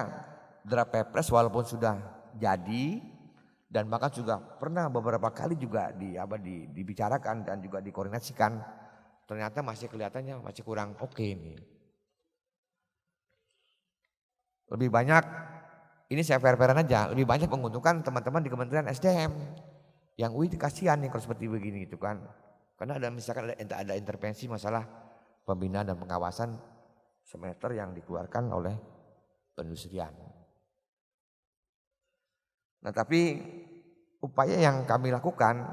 draft Perpres walaupun sudah jadi dan bahkan juga pernah beberapa kali juga dibicarakan dan juga dikoordinasikan, ternyata masih kelihatannya masih kurang oke nih. lebih banyak, ini saya fair-fairan aja, lebih banyak menguntungkan teman-teman di Kementerian SDM. Yang UI kasihan nih kalau seperti begini gitu kan. Karena misalkan ada intervensi masalah pembinaan dan pengawasan smelter yang dikeluarkan oleh perindustrian. Nah tapi upaya yang kami lakukan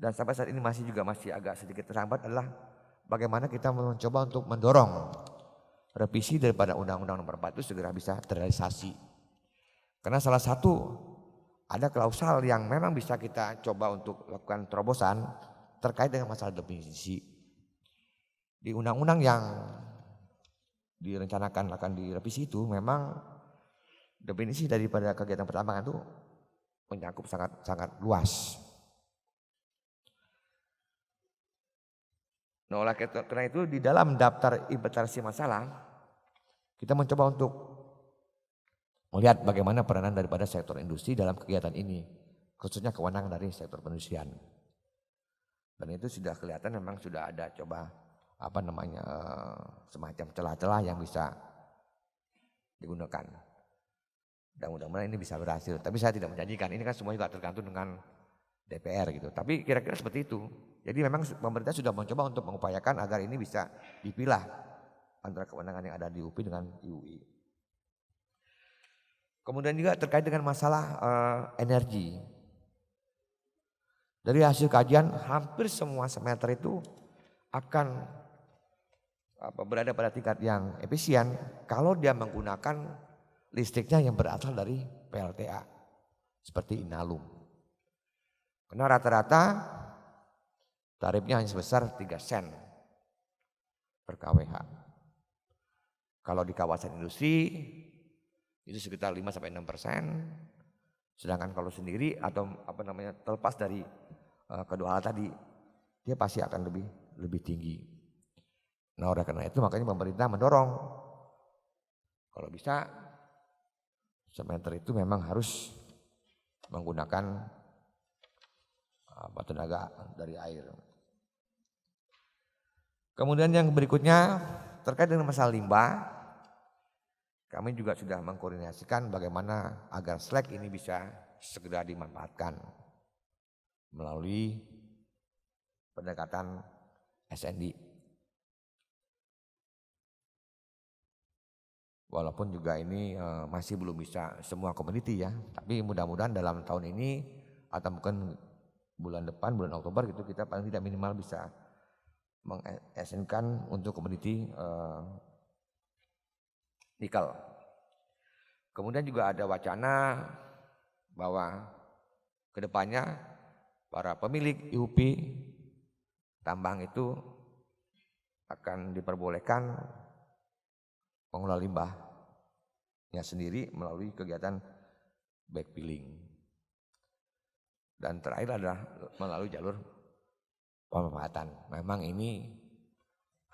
dan sampai saat ini masih agak sedikit terhambat adalah bagaimana kita mencoba untuk mendorong revisi daripada Undang-Undang Nomor 4 itu segera bisa terrealisasi. Karena salah satu ada klausal yang memang bisa kita coba untuk lakukan terobosan terkait dengan masalah definisi. Di undang-undang yang direncanakan akan direvisi itu memang definisi daripada kegiatan pertambangan itu mencakup sangat luas. Nah, oleh karena itu di dalam daftar inventarisasi masalah kita mencoba untuk melihat bagaimana peranan daripada sektor industri dalam kegiatan ini, khususnya kewenangan dari sektor perindustrian. Dan itu sudah kelihatan memang sudah ada coba semacam celah-celah yang bisa digunakan. Dan mudah-mudahan ini bisa berhasil. Tapi saya tidak menjanjikan, ini kan semua juga tergantung dengan DPR gitu. Tapi kira-kira seperti itu. Jadi memang pemerintah sudah mencoba untuk mengupayakan agar ini bisa dipilah antara kewenangan yang ada di UPI dengan di UI. Kemudian juga terkait dengan masalah energi. Dari hasil kajian hampir semua smelter itu akan berada pada tingkat yang efisien kalau dia menggunakan listriknya yang berasal dari PLTA seperti Inalum. Karena rata-rata tarifnya hanya sebesar 3 sen per kWh. Kalau di kawasan industri itu sekitar 5-6%. Sedangkan kalau sendiri atau terlepas dari kedua hal tadi, dia pasti akan lebih tinggi. Nah, oleh karena itu makanya pemerintah mendorong kalau bisa smelter itu memang harus menggunakan tenaga dari air. Kemudian yang berikutnya terkait dengan masalah limbah, kami juga sudah mengkoordinasikan bagaimana agar slag ini bisa segera dimanfaatkan melalui pendekatan SND. Walaupun juga ini masih belum bisa semua komoditi ya, tapi mudah-mudahan dalam tahun ini atau mungkin bulan depan, bulan Oktober gitu kita paling tidak minimal bisa meng-SN-kan untuk komoditi nikel. Kemudian juga ada wacana bahwa kedepannya para pemilik IUP tambang itu akan diperbolehkan mengelola limbahnya sendiri melalui kegiatan backfilling. Dan terakhir adalah melalui jalur pemanfaatan. Memang ini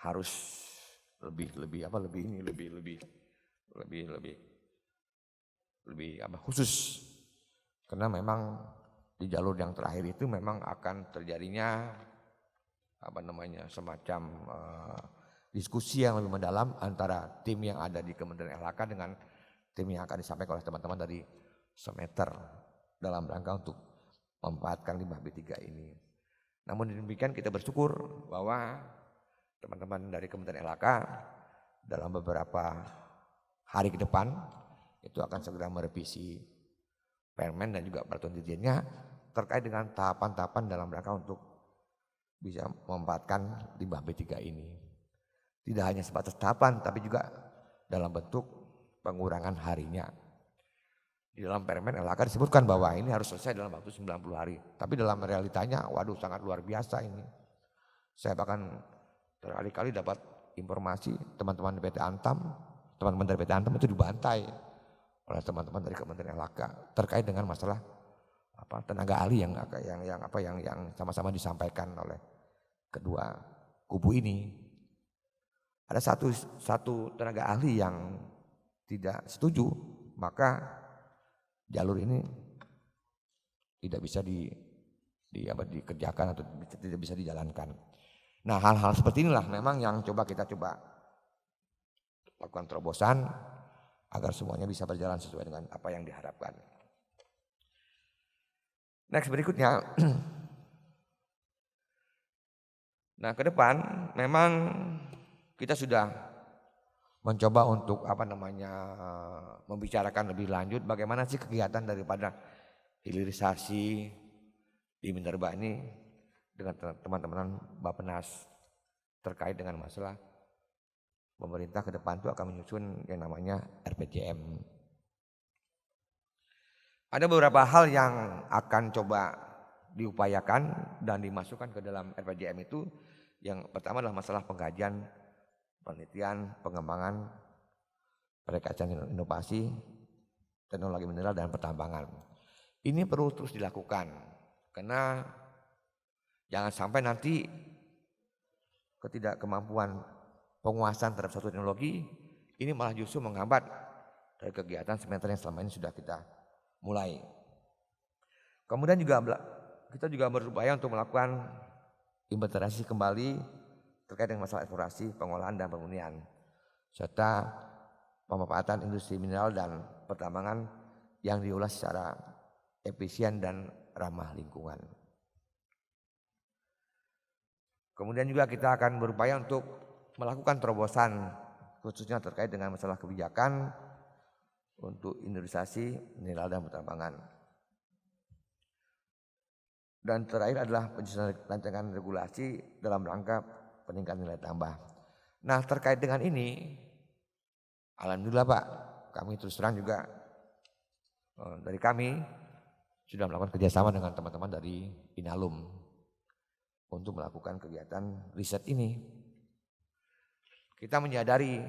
harus lebih khusus. Karena memang di jalur yang terakhir itu memang akan terjadinya semacam diskusi yang lebih mendalam antara tim yang ada di Kementerian LHK dengan tim yang akan disampaikan oleh teman-teman dari Smelter dalam rangka untuk memanfaatkan limbah B3 ini. Namun demikian kita bersyukur bahwa teman-teman dari Kementerian LHK dalam beberapa hari ke depan itu akan segera merevisi Permen dan juga peraturan dirjennya terkait dengan tahapan-tahapan dalam rangka untuk bisa memanfaatkan limbah B3 ini. Tidak hanya sebatas tahapan tapi juga dalam bentuk pengurangan harinya. Di dalam Permen LHK disebutkan bahwa ini harus selesai dalam waktu 90 hari. Tapi dalam realitanya, waduh sangat luar biasa ini. Saya bahkan berkali-kali dapat informasi teman-teman dari PT Antam itu dibantai oleh teman-teman dari Kementerian LHK terkait dengan masalah tenaga ahli yang sama-sama disampaikan oleh kedua kubu ini. Ada satu tenaga ahli yang tidak setuju, maka jalur ini tidak bisa dikerjakan atau tidak bisa dijalankan. Nah, hal-hal seperti inilah memang yang kita coba lakukan terobosan agar semuanya bisa berjalan sesuai dengan apa yang diharapkan. Next berikutnya. Nah, ke depan memang kita sudah mencoba untuk membicarakan lebih lanjut bagaimana sih kegiatan daripada hilirisasi di Minerba ini dengan teman-teman Bappenas terkait dengan masalah pemerintah ke depan itu akan menyusun yang namanya RPJM. Ada beberapa hal yang akan coba diupayakan dan dimasukkan ke dalam RPJM itu. Yang pertama adalah masalah pengkajian, penelitian, pengembangan, perikanan inovasi, teknologi mineral dan pertambangan. Ini perlu terus dilakukan karena jangan sampai nanti ketidakmampuan penguasaan terhadap suatu teknologi ini malah justru menghambat dari kegiatan semester yang selama ini sudah kita mulai. Kemudian juga kita juga berupaya untuk melakukan inventarisasi kembali terkait dengan masalah eksplorasi, pengolahan dan pemurnian serta pemanfaatan industri mineral dan pertambangan yang diolah secara efisien dan ramah lingkungan. Kemudian juga kita akan berupaya untuk melakukan terobosan khususnya terkait dengan masalah kebijakan untuk industrialisasi mineral dan pertambangan. Dan terakhir adalah penyusunan rancangan regulasi dalam rangka peningkatan nilai tambah. Nah, terkait dengan ini, alhamdulillah Pak, kami terus terang juga dari kami sudah melakukan kerjasama dengan teman-teman dari Inalum untuk melakukan kegiatan riset ini. Kita menyadari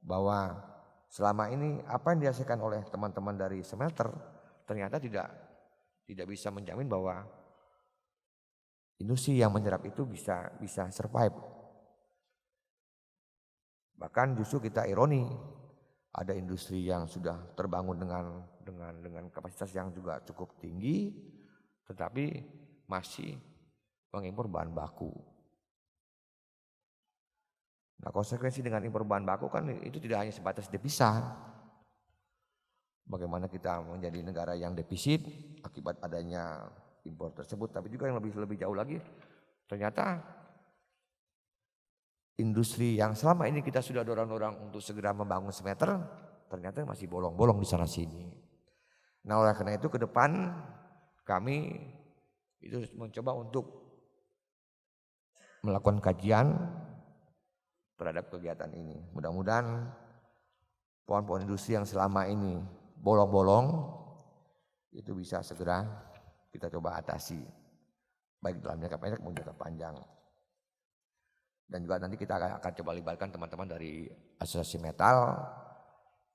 bahwa selama ini apa yang dihasilkan oleh teman-teman dari smelter ternyata tidak bisa menjamin bahwa industri yang menyerap itu bisa survive. Bahkan justru kita ironi, ada industri yang sudah terbangun dengan kapasitas yang juga cukup tinggi, tetapi masih mengimpor bahan baku. Nah, konsekuensi dengan impor bahan baku kan itu tidak hanya sebatas devisa. Bagaimana kita menjadi negara yang defisit akibat adanya impor tersebut, tapi juga yang lebih jauh lagi, ternyata industri yang selama ini kita sudah dorong-dorong untuk segera membangun smelter, ternyata masih bolong-bolong di sana sini. Nah, oleh karena itu ke depan kami itu mencoba untuk melakukan kajian terhadap kegiatan ini. Mudah-mudahan pohon-pohon industri yang selama ini bolong-bolong itu bisa segera kita coba atasi, baik dalam jangka pendek maupun jangka panjang. Dan juga nanti kita akan coba libatkan teman-teman dari asosiasi metal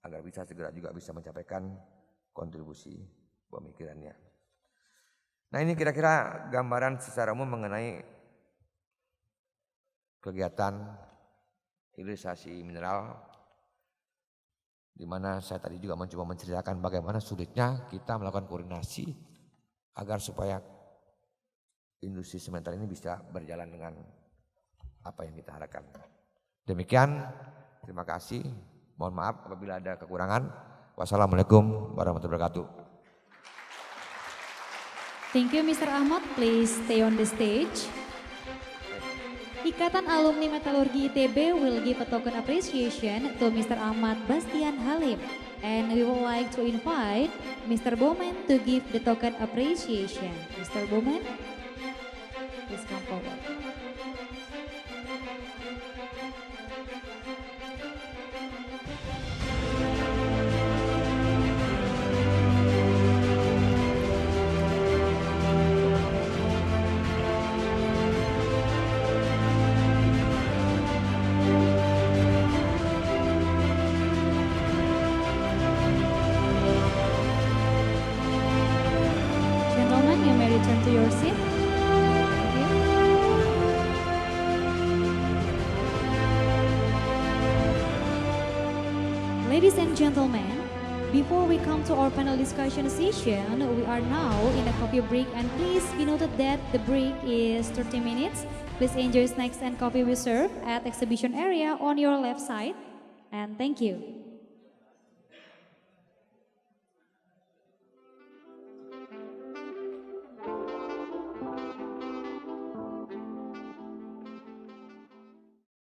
agar bisa segera juga bisa mencapaikan kontribusi pemikirannya. Nah, ini kira-kira gambaran secara umum mengenai kegiatan hilirisasi mineral, di mana saya tadi juga mencoba menceritakan bagaimana sulitnya kita melakukan koordinasi agar supaya industri sementara ini bisa berjalan dengan apa yang kita harapkan. Demikian, terima kasih. Mohon maaf apabila ada kekurangan. Wassalamualaikum warahmatullahi wabarakatuh. Thank you Mr. Ahmad, please stay on the stage. Ikatan Alumni Metalurgi ITB will give a token appreciation to Mr. Ahmad Bastian Halim. And we would like to invite Mr. Bowman to give the token appreciation. Mr. Bowman, please come forward. Return to your seat. Thank you. Ladies and gentlemen, before we come to our panel discussion session, we are now in a coffee break, and please be noted that the break is 30 minutes. Please enjoy snacks and coffee we serve at exhibition area on your left side. and thank you.